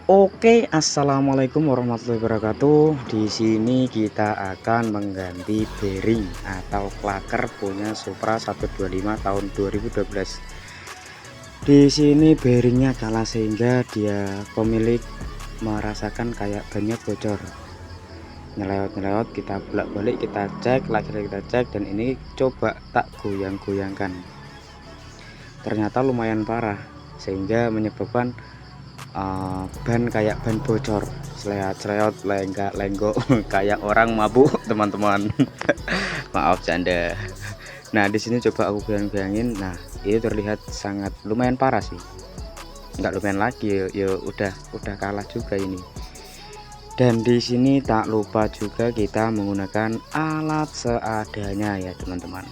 Oke, assalamualaikum warahmatullahi wabarakatuh. Di sini kita akan mengganti bearing atau klaker punya Supra 125 tahun 2012. Di sini bearingnya kalah sehingga dia pemilik merasakan kayak banyak bocor. Nyelewat-nyelewat, kita bolak-balik, kita cek, lagi kita cek, dan ini coba tak goyang-goyangkan. Ternyata lumayan parah sehingga menyebabkan ban kayak ban bocor, seleot-seleot, lenggak-lenggok kayak orang mabuk teman-teman. Maaf canda. Nah di sini coba aku goyang-goyangin. Nah ini terlihat sangat lumayan parah sih, nggak lumayan lagi ya, udah kalah juga ini. Dan di sini tak lupa juga kita menggunakan alat seadanya ya teman-teman.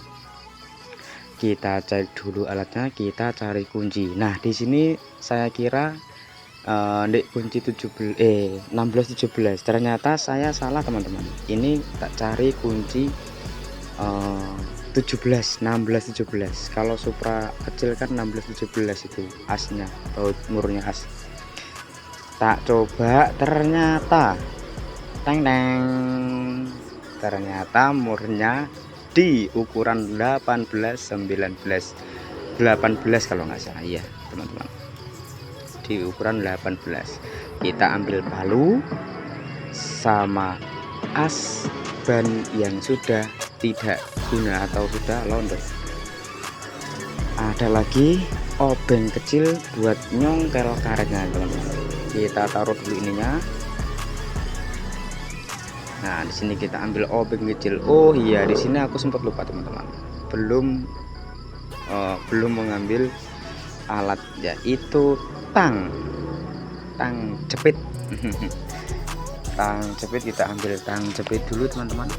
Kita cek dulu alatnya, kita cari kunci. Nah di sini saya kira dek kunci 16 17, ternyata saya salah teman-teman. Ini tak cari kunci 17 16 17. Kalau Supra kecil kan 16 17 itu asnya, baut murnya as. Tak coba, ternyata teng teng, ternyata murnya di ukuran 18 19 18 kalau nggak salah ya teman-teman, di ukuran 18. Kita ambil palu sama as ban yang sudah tidak guna atau sudah londot. Ada lagi obeng kecil buat nyongkel karetnya teman-teman. Kita taruh dulu ininya. Nah di sini kita ambil obeng kecil. Oh iya, di sini aku sempat lupa teman-teman, belum mengambil alat yaitu tang jepit. Tang jepit, kita ambil tang jepit dulu teman-teman.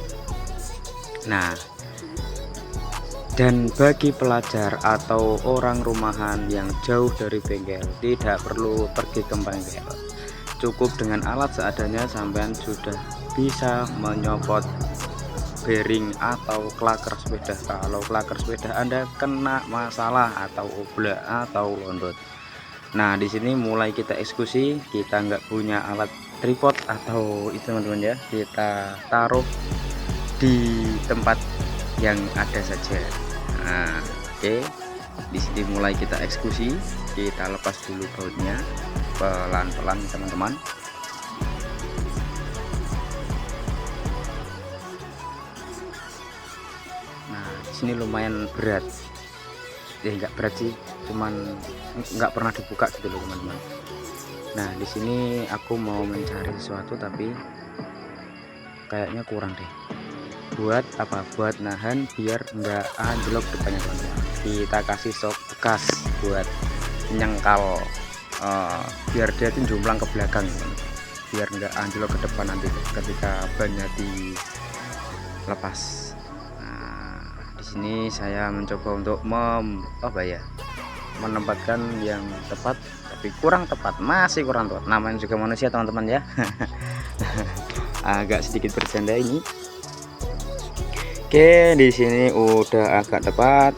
Nah dan bagi pelajar atau orang rumahan yang jauh dari bengkel, tidak perlu pergi ke bengkel, cukup dengan alat seadanya sampean sudah bisa menyopot bearing atau klaker sepeda. Kalau klaker sepeda Anda kena masalah atau oblak atau londot, nah di sini mulai kita eksekusi. Kita nggak punya alat tripod atau itu teman-teman ya, kita taruh di tempat yang ada saja. Nah oke, di sini mulai kita eksekusi. Kita lepas dulu bautnya pelan-pelan teman-teman. Nah di sini lumayan berat ya, nggak berat sih, cuman nggak pernah dibuka gitu loh teman-teman. Nah di sini aku mau mencari sesuatu tapi kayaknya kurang deh. Buat apa? Buat nahan biar nggak anjlok depannya teman-teman. Kita kasih sok bekas buat nyengkal, biar dia tuh jomplang ke belakang teman-teman, biar nggak anjlok ke depan nanti ketika bannya dilepas. Nah di sini saya mencoba untuk menempatkan yang tepat, tapi kurang tepat, masih kurang tepat. Namanya juga manusia teman-teman ya. Agak sedikit bercanda ini. Oke, di sini udah agak tepat.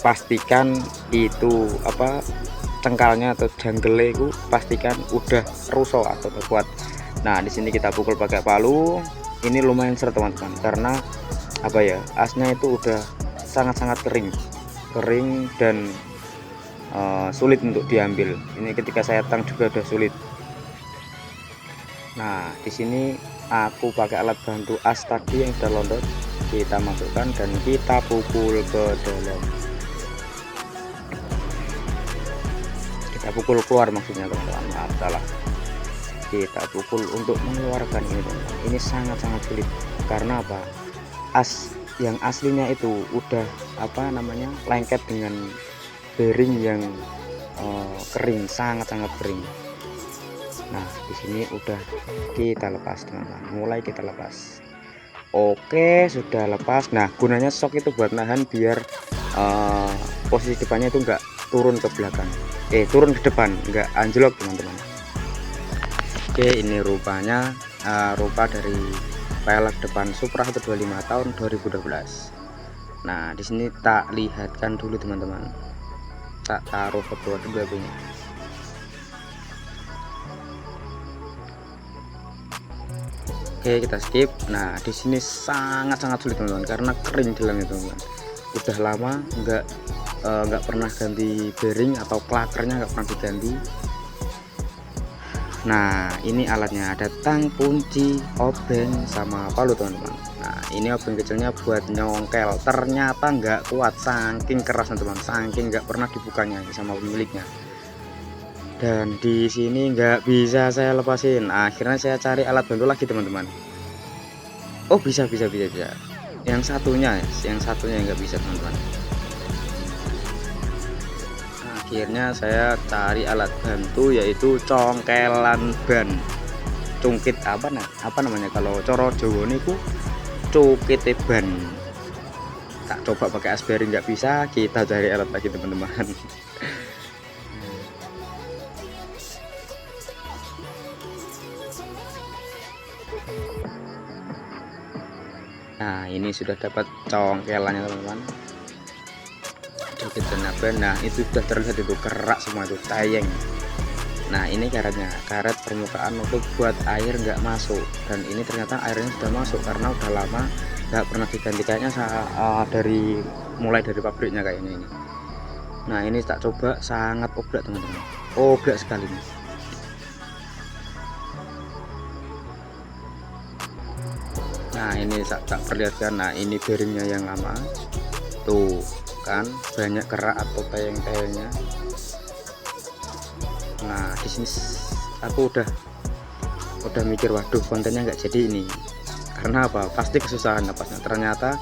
Pastikan itu cengkalnya atau janggele itu pastikan udah rusak atau terbuat. Nah di sini kita pukul pakai palu. Ini lumayan seret teman-teman, karena asnya itu udah sangat-sangat kering dan sulit untuk diambil. Ini ketika saya tang juga udah sulit. Nah di sini aku pakai alat bantu as tadi yang sudah londot, kita masukkan dan kita pukul ke dalam. Kita pukul keluar maksudnya teman-teman, maaf salah. Kita pukul untuk mengeluarkan ini teman-teman. Ini sangat-sangat sulit karena apa? As yang aslinya itu udah lengket dengan bearing yang kering, sangat-sangat kering. Nah di sini udah kita lepas teman-teman, mulai kita lepas. Oke sudah lepas. Nah gunanya sok itu buat nahan biar posisi depannya itu enggak turun ke belakang, turun ke depan, enggak anjlok teman-teman. Oke ini rupanya rupa dari pelek depan Supra 125 tahun 2012. Nah di sini tak lihatkan dulu teman-teman, tak taruh ke bawah dulu apinya. Oke, kita skip. Nah, di sini sangat-sangat sulit teman-teman karena kering dalamnya teman-teman. Udah lama nggak pernah ganti bearing atau klakernya nggak pernah diganti. Nah, ini alatnya, ada tang, kunci, obeng, sama palu teman-teman. Nah, ini obeng kecilnya buat nyongkel, ternyata nggak kuat saking keras teman-teman, saking nggak pernah dibukanya sama pemiliknya. Dan di sini nggak bisa saya lepasin, akhirnya saya cari alat bantu lagi teman-teman. Oh, bisa. Yang satunya nggak bisa teman-teman. Akhirnya saya cari alat bantu yaitu congkelan ban, cungkit apa namanya kalau coro Jawa niku cungkit ban. Tak coba pakai as bearing nggak bisa, kita cari alat lagi teman-teman. Nah, ini sudah dapat congkelannya teman-teman. Nah, itu sudah terlihat itu kerak semua, itu tayeng. Nah, ini karetnya, karet permukaan untuk buat air nggak masuk, dan ini ternyata airnya sudah masuk karena udah lama nggak pernah diganti, kayaknya mulai dari pabriknya kayaknya ini. Nah, ini tak coba, sangat oblak teman-teman, oblak sekali nih. Nah, ini tak perlihatkan. Nah, ini bearingnya yang lama tuh kan, banyak kerak atau tayeng-tayengnya. Nah, di sini aku udah mikir, waduh, kontennya nggak jadi ini, karena apa, pasti kesusahan napasnya. Ternyata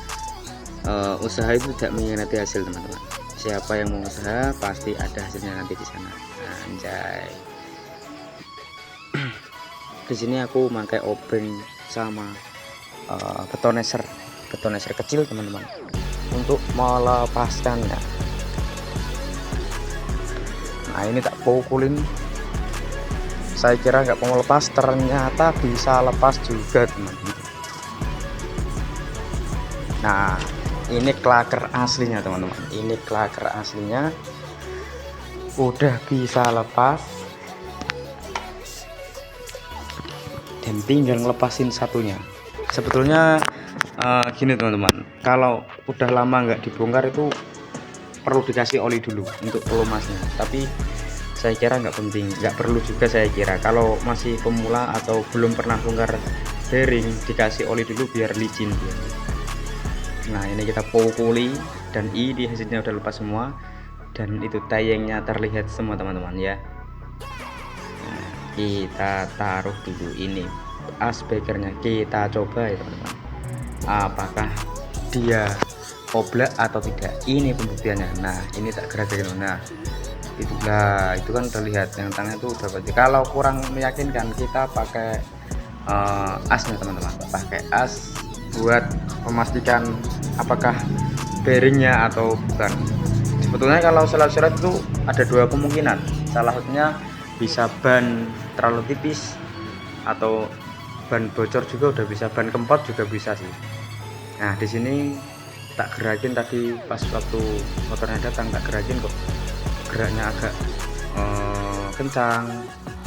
usaha itu tidak mengkhianati hasil teman-teman. Siapa yang mau usaha pasti ada hasilnya nanti di sana. Anjay. Di sini aku pakai obeng sama betoneser kecil teman-teman untuk melepaskannya. Nah, ini tak pukulin, saya kira nggak mau lepas, ternyata bisa lepas juga teman-teman. Nah, ini klaker aslinya teman-teman, ini klaker aslinya udah bisa lepas, dan tinggal ngelepasin satunya. Sebetulnya gini teman-teman, kalau udah lama nggak dibongkar itu perlu dikasih oli dulu untuk pelumasnya, tapi saya kira nggak penting, nggak perlu juga saya kira. Kalau masih pemula atau belum pernah bongkar bearing, dikasih oli dulu biar licin dia. Nah, ini kita pukuli dan ini hasilnya udah lepas semua, dan itu tayengnya terlihat semua teman-teman ya. Nah, kita taruh dulu ini as bekernya, kita coba ya teman-teman, apakah dia oblak atau tidak. Ini pembuktiannya. Nah, ini tak gerak-gerakin. Nah, itu kan terlihat yang tangan itu udah berarti. Kalau kurang meyakinkan, kita pakai asnya teman-teman, pakai as buat memastikan apakah bearingnya atau bukan. Sebetulnya kalau surat-surat itu ada dua kemungkinan, salah satunya bisa ban terlalu tipis atau ban bocor juga udah bisa, ban kempot juga bisa sih. Nah, di sini tak gerakin tadi pas waktu motornya datang, tak gerakin kok geraknya agak kencang.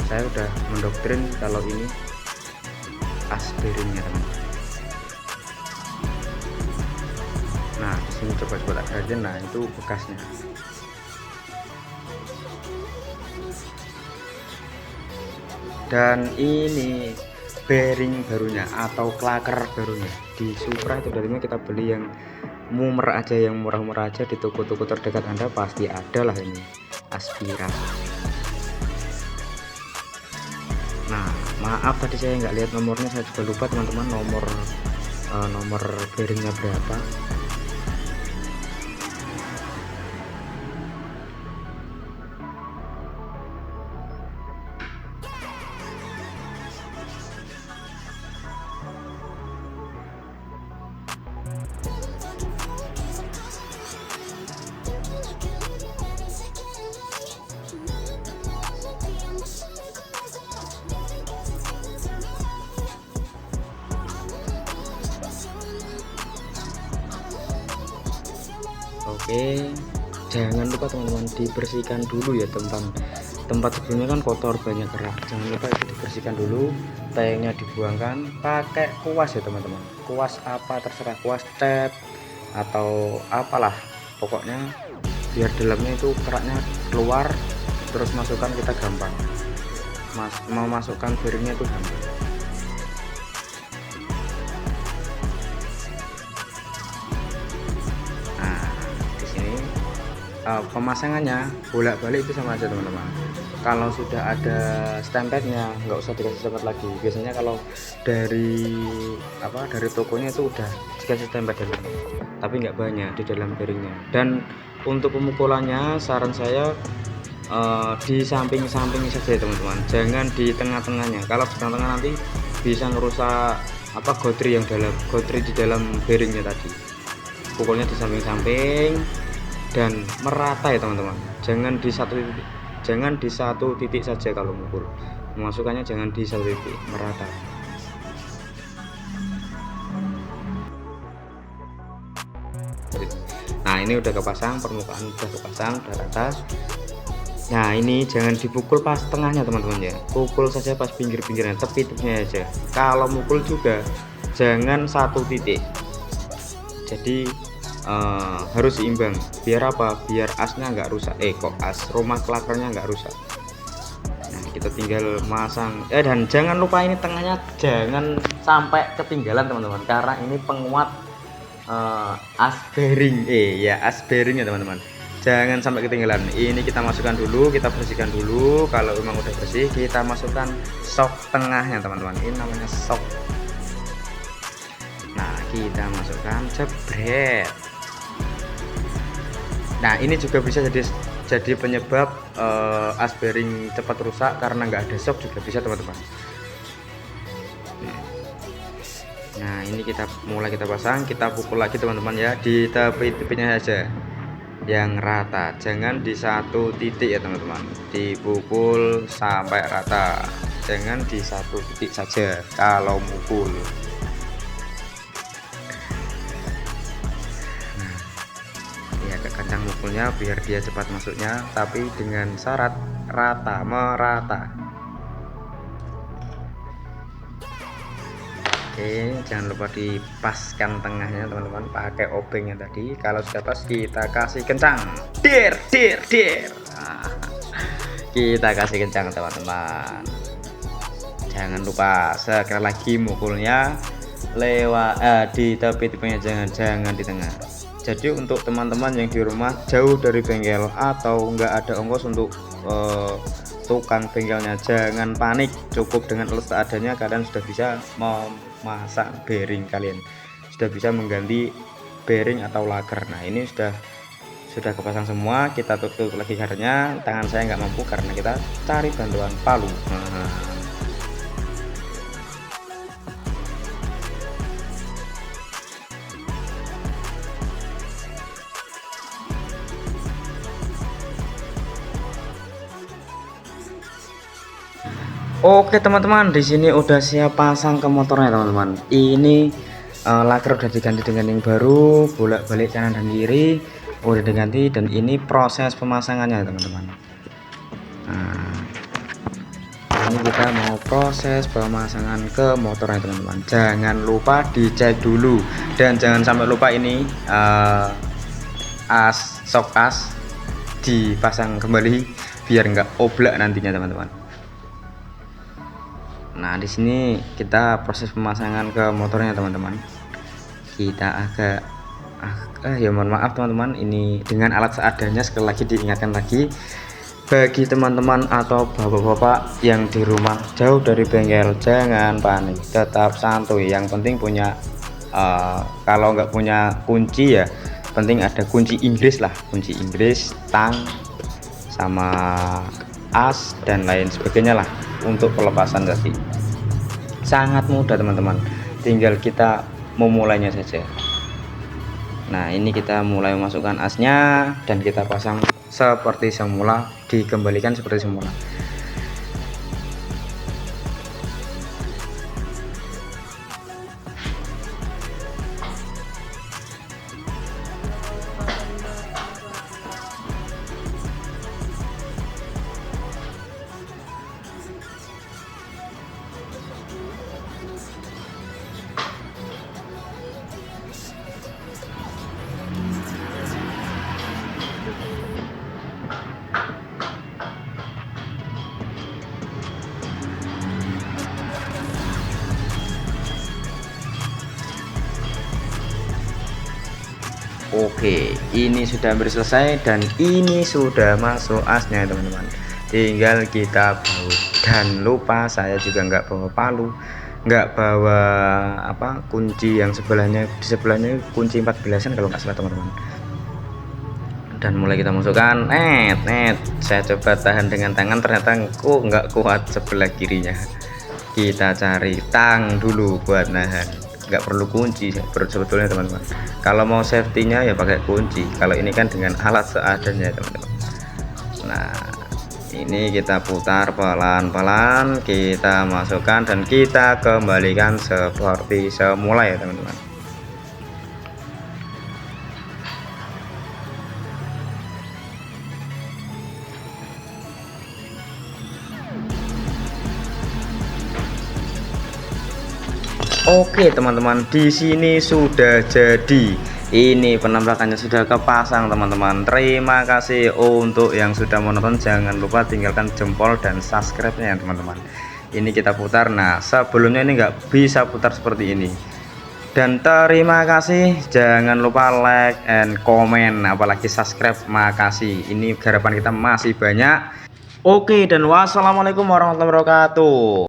Saya udah mendoktrin kalau ini as bearingnya teman. Nah, di sini coba tak gerakin. Nah, itu bekasnya. Dan ini bearing barunya atau klaker barunya di Supra itu. Dari kita beli yang murah aja, yang murah-murah aja, di toko-toko terdekat Anda pasti ada lah ini Aspira. Nah, maaf tadi saya nggak lihat nomornya, saya juga lupa teman-teman nomor bearingnya berapa. Oke, jangan lupa teman-teman dibersihkan dulu ya tentang tempat sebelumnya kan kotor, banyak kerak. Jangan lupa itu dibersihkan dulu, tayangnya dibuangkan, pakai kuas ya teman-teman. Kuas apa terserah, kuas cat atau apalah, pokoknya biar dalamnya itu keraknya keluar, terus masukkan kita gampang. Mau masukkan bearingnya itu gampang. Nah, di sini pemasangannya bolak-balik itu sama aja teman-teman. Kalau sudah ada stempelnya nggak usah dikasih stempel lagi. Biasanya kalau dari tokonya itu udah dikasih stempel dalam, tapi nggak banyak di dalam bearingnya. Dan untuk pemukulannya saran saya di samping-samping saja teman-teman, jangan di tengah-tengahnya. Kalau di tengah-tengah nanti bisa ngerusak gotri di dalam bearingnya tadi. Pukulnya di samping-samping dan merata ya teman-teman, jangan di satu titik saja. Kalau mukul, memasukkannya jangan di satu titik, merata. Nah, ini udah kepasang, permukaan udah kepasang, udah rata. Nah, ini jangan dipukul pas tengahnya teman-teman ya, pukul saja pas pinggir-pinggirnya, tepi-tepinya aja. Kalau mukul juga jangan satu titik, jadi harus seimbang. Biar apa? Biar asnya nggak rusak, rumah klakernya nggak rusak. Nah, kita tinggal masang dan jangan lupa ini tengahnya jangan sampai ketinggalan teman-teman, karena ini penguat as bearing as bearing ya teman-teman, jangan sampai ketinggalan. Ini kita masukkan dulu, kita bersihkan dulu. Kalau memang udah bersih, kita masukkan sok tengahnya teman-teman, ini namanya sok. Nah, kita masukkan, jebret. Nah, ini juga bisa jadi penyebab as bearing cepat rusak karena nggak ada sok, juga bisa teman-teman. Nah, ini kita pasang, kita pukul lagi teman-teman ya, di tepi-tepinya saja yang rata, jangan di satu titik ya teman-teman, dipukul sampai rata, jangan di satu titik saja kalau mukul. Kencang mukulnya biar dia cepat masuknya, tapi dengan syarat merata. Oke, jangan lupa dipaskan tengahnya teman-teman, pakai obengnya tadi. Kalau sudah pas, kita kasih kencang, dir. Nah, kita kasih kencang teman-teman. Jangan lupa sekali lagi mukulnya lewat di tepi-tepinya, jangan di tengah. Jadi untuk teman-teman yang di rumah jauh dari bengkel atau nggak ada ongkos untuk tukang bengkelnya, jangan panik, cukup dengan alat seadanya kalian sudah bisa memasang bearing, kalian sudah bisa mengganti bearing atau laker. Nah, ini sudah kepasang semua, kita tutup lagi karena tangan saya nggak mampu karena kita cari bantuan palu. Oke teman-teman, di sini udah siap pasang ke motornya teman-teman. Ini laker udah diganti dengan yang baru, bolak-balik kanan dan kiri udah diganti, dan ini proses pemasangannya teman-teman. Nah, ini kita mau proses pemasangan ke motornya teman-teman. Jangan lupa dicek dulu, dan jangan sampai lupa ini sok as dipasang kembali biar nggak oblak nantinya teman-teman. Nah, di sini kita proses pemasangan ke motornya teman-teman. Kita ya mohon maaf teman-teman, ini dengan alat seadanya. Sekali lagi diingatkan lagi, bagi teman-teman atau bapak-bapak yang di rumah jauh dari bengkel, jangan panik, tetap santuy. Yang penting punya kalau nggak punya kunci ya penting ada kunci Inggris lah, kunci Inggris, tang sama as dan lain sebagainya lah. Untuk pelepasan tadi sangat mudah teman-teman, tinggal kita memulainya saja. Nah, ini kita mulai memasukkan asnya dan kita pasang seperti semula, dikembalikan seperti semula. Oke, ini sudah hampir selesai dan ini sudah masuk asnya teman-teman. Tinggal kita baut. Dan lupa saya juga nggak bawa palu, nggak bawa kunci yang sebelahnya. Di sebelahnya kunci 14-an kalau nggak salah teman-teman. Dan mulai kita masukkan, saya coba tahan dengan tangan, ternyata kok nggak kuat sebelah kirinya. Kita cari tang dulu buat nahan, nggak perlu kunci sebetulnya teman-teman. Kalau mau safety-nya ya pakai kunci, kalau ini kan dengan alat seadanya teman-teman. Nah, ini kita putar pelan-pelan, kita masukkan dan kita kembalikan seperti semula ya teman-teman. Oke teman-teman, di sini sudah jadi. Ini penampakannya sudah kepasang teman-teman. Terima kasih untuk yang sudah menonton. Jangan lupa tinggalkan jempol dan subscribe-nya ya teman-teman. Ini kita putar. Nah, sebelumnya ini nggak bisa putar seperti ini. Dan terima kasih. Jangan lupa like and comment, apalagi subscribe. Makasih. Ini garapan kita masih banyak. Oke, dan wassalamualaikum warahmatullahi wabarakatuh.